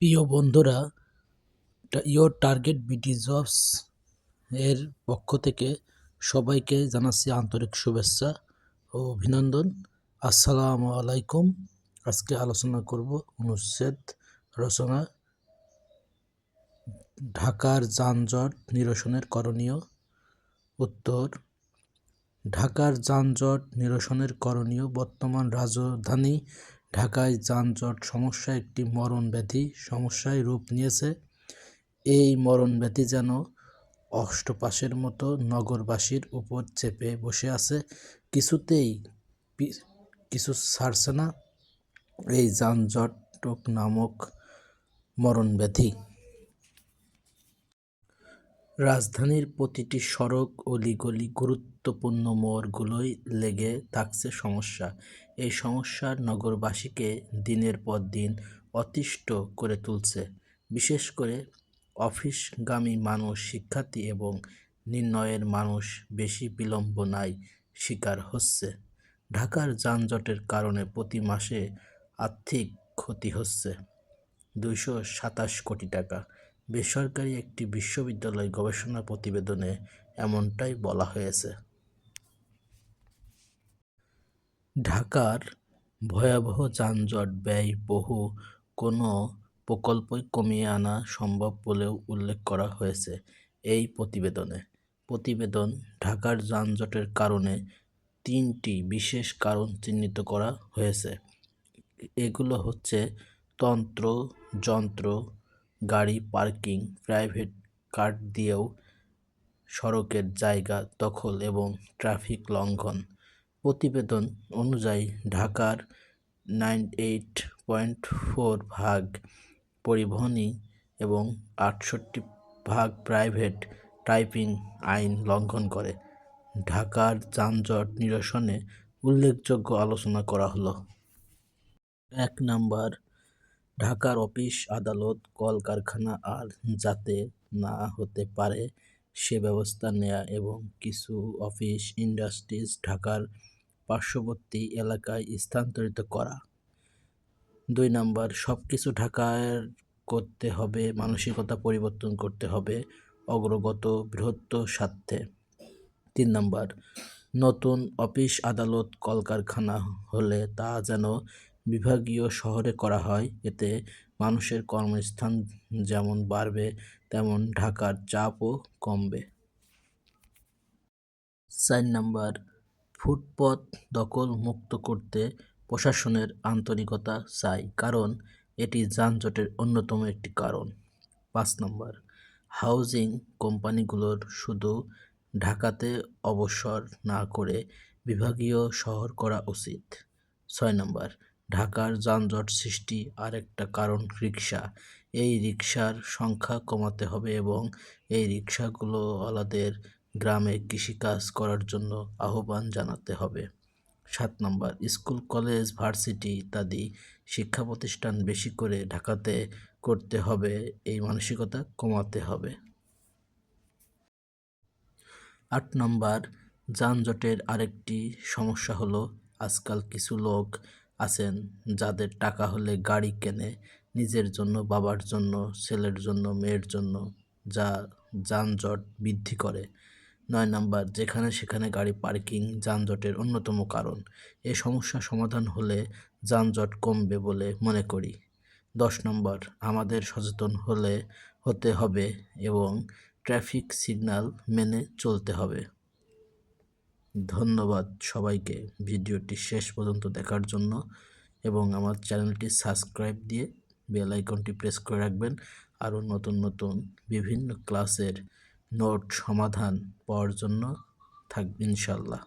প্রিয় বন্ধুরা, your target BD jobs এর পক্ষ থেকে সবাইকে জানাচ্ছি আন্তরিক শুভেচ্ছা ও অভিনন্দন। আসসালামু আলাইকুম। আজকে আলোচনা করব অনুচ্ছেদ রচনা ঢাকার যানজট নিরসনের করণীয়। উত্তর: ঢাকার যানজট নিরসনের করণীয়। বর্তমান রাজধানী ঢাকায় যানজট সমস্যা একটি মরণব্যাধি সমস্যায় রূপ নিয়েছে। এই মরণব্যাধি যেন অষ্টপাশের মতো নগরবাসীর উপর চেপে বসে আছে, কিছুতেই কিছু ছাড়ছে না এই যানজট নামক মরণব্যাধি। রাজধানীর প্রতিটি সড়ক, অলিগলি, গুরুত্বপূর্ণ মোড়গুলোই লেগে থাকছে সমস্যা। এই সমস্যা নগরবাসীকে দিনের পর দিন অতিষ্ঠ করে তুলছে। বিশেষ করে অফিসগামী মানুষ, শিক্ষার্থী এবং নির্ণয়ের মানুষ বেশি বিড়ম্বনায় শিকার হচ্ছে। ঢাকার যানজটের কারণে প্রতি মাসে আর্থিক ক্ষতি হচ্ছে 227 কোটি টাকা। বেসরকারি একটি বিশ্ববিদ্যালয় গবেষণা প্রতিবেদনে এমনটাই বলা হয়েছে। ঢাকার ভয়াবহ যানজট ব্যয়বহু কোনো প্রকল্পই কমিয়ে আনা সম্ভব বলেও উল্লেখ করা হয়েছে এই প্রতিবেদনে। ঢাকার যানজটের কারণে 3টি বিশেষ কারণ চিহ্নিত করা হয়েছে। এগুলো হচ্ছে যন্ত্র, গাড়ি পার্কিং, প্রাইভেট কার দিয়েও সড়কের জায়গা দখল এবং ট্রাফিক লঙ্ঘন। প্রতিবেদন অনুযায়ী ঢাকার 98.4% পরিবহনই এবং 68% প্রাইভেট ড্রাইভিং আইন লঙ্ঘন করে। ঢাকার যানজট নিরসনে উল্লেখযোগ্য আলোচনা করা হলো। 1 নাম্বার, ঢাকার অফিস, আদালত, কলকারখানা আর যাতে না হতে পারে সে ব্যবস্থা নেয়া এবং কিছু অফিস ইন্ডাস্ট্রিজ ঢাকার পার্শ্ববর্তী এলাকায় স্থানান্তরিত করা। 2 নাম্বার, সবকিছু ঢাকার করতে হবে, মানসিকতা পরিবর্তন করতে হবে অগ্রগত বৃহত্তর স্বার্থে। 3 নাম্বার, নতুন অফিস, আদালত, কলকারখানা হলে তা যেন বিভাগীয় শহরে করা হয়। এতে মানুষের কর্মস্থান যেমন বাড়বে, তেমন ঢাকার চাপও কমবে। 4 নাম্বার, ফুটপাত দখল মুক্ত করতে প্রশাসনের আন্তরিকতা চাই, কারণ এটি যানজটের অন্যতম একটি কারণ। 5 নাম্বার, হাউজিং কোম্পানিগুলোর শুধু ঢাকাতে অবসর না করে বিভাগীয় শহর করা উচিত। 6 নাম্বার, ঢাকার যানজট সৃষ্টি আরেকটা কারণ রিকশা। এই রিকশার সংখ্যা কমাতে হবে এবং এই রিকশাওয়ালাদের গ্রামে কৃষিকাজ করার জন্য আহ্বান জানাতে হবে। 7 নাম্বার, স্কুল, কলেজ, ভার্সিটি ইত্যাদি শিক্ষা প্রতিষ্ঠান বেশি করে ঢাকাতে করতে হবে, এই মানসিকতা কমাতে হবে। 8 নাম্বার, যানজটের আরেকটি সমস্যা হলো আজকাল কিছু লোক আছেন যাদের টাকা হলে গাড়ি কেনে নিজের জন্য, বাবার জন্য, ছেলের জন্য, মেয়ের জন্য, যা যানজট বৃদ্ধি করে। 9 নাম্বার, যেখানে সেখানে গাড়ি পার্কিং যানজটের অন্যতম কারণ। এ সমস্যা সমাধান হলে যানজট কমবে বলে মনে করি। 10 নম্বর, আমাদের সচেতন হতে হবে এবং ট্রাফিক সিগন্যাল মেনে চলতে হবে। ধন্যবাদ সবাইকে ভিডিওটি শেষ পর্যন্ত দেখার জন্য এবং আমার চ্যানেলটি সাবস্ক্রাইব দিয়ে বেল আইকনটি প্রেস করে রাখবেন। আরও নতুন বিভিন্ন ক্লাসের নোট সমাধান পাওয়ার জন্য থাকবে ইনশাল্লাহ।